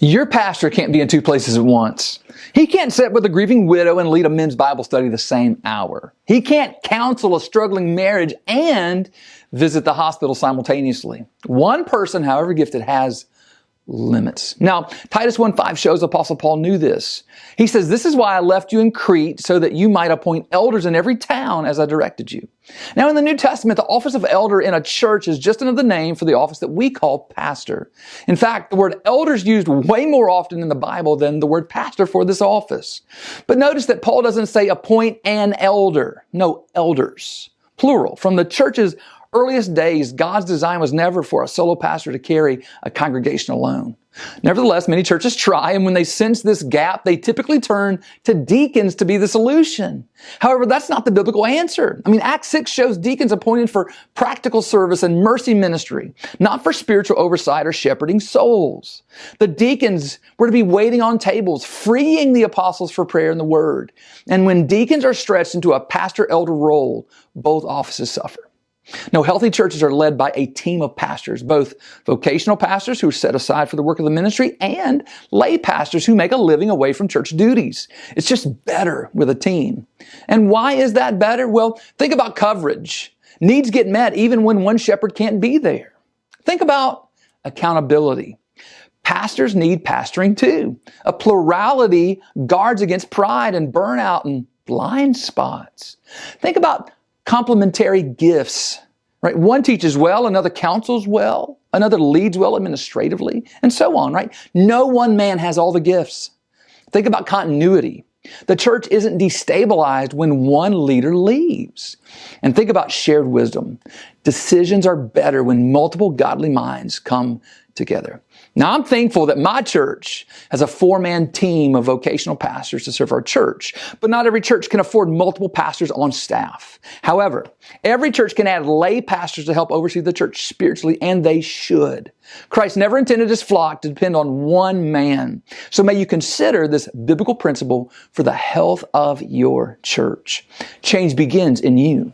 Your pastor can't be in two places at once. He can't sit with a grieving widow and lead a men's Bible study the same hour. He can't counsel a struggling marriage and visit the hospital simultaneously. One person, however gifted, has limits. Now, Titus 1:5 shows Apostle Paul knew this. He says, "This is why I left you in Crete, so that you might appoint elders in every town as I directed you." Now, in the New Testament, the office of elder in a church is just another name for the office that we call pastor. In fact, the word elder is used way more often in the Bible than the word pastor for this office. But notice that Paul doesn't say appoint an elder. No, elders. Plural. From the church's earliest days, God's design was never for a solo pastor to carry a congregation alone. Nevertheless, many churches try, and when they sense this gap, they typically turn to deacons to be the solution. However, that's not the biblical answer. Acts 6 shows deacons appointed for practical service and mercy ministry, not for spiritual oversight or shepherding souls. The deacons were to be waiting on tables, freeing the apostles for prayer and the word. And when deacons are stretched into a pastor-elder role, both offices suffer. No, healthy churches are led by a team of pastors, both vocational pastors who are set aside for the work of the ministry and lay pastors who make a living away from church duties. It's just better with a team. And why is that better? Well, think about coverage. Needs get met even when one shepherd can't be there. Think about accountability. Pastors need pastoring too. A plurality guards against pride and burnout and blind spots. Think about complementary gifts, right? One teaches well, another counsels well, another leads well administratively, and so on, right? No one man has all the gifts. Think about continuity. The church isn't destabilized when one leader leaves. And think about shared wisdom. Decisions are better when multiple godly minds come together. Now, I'm thankful that my church has a 4-man team of vocational pastors to serve our church, but not every church can afford multiple pastors on staff. However, every church can add lay pastors to help oversee the church spiritually, and they should. Christ never intended his flock to depend on one man. So may you consider this biblical principle for the health of your church. Change begins in you.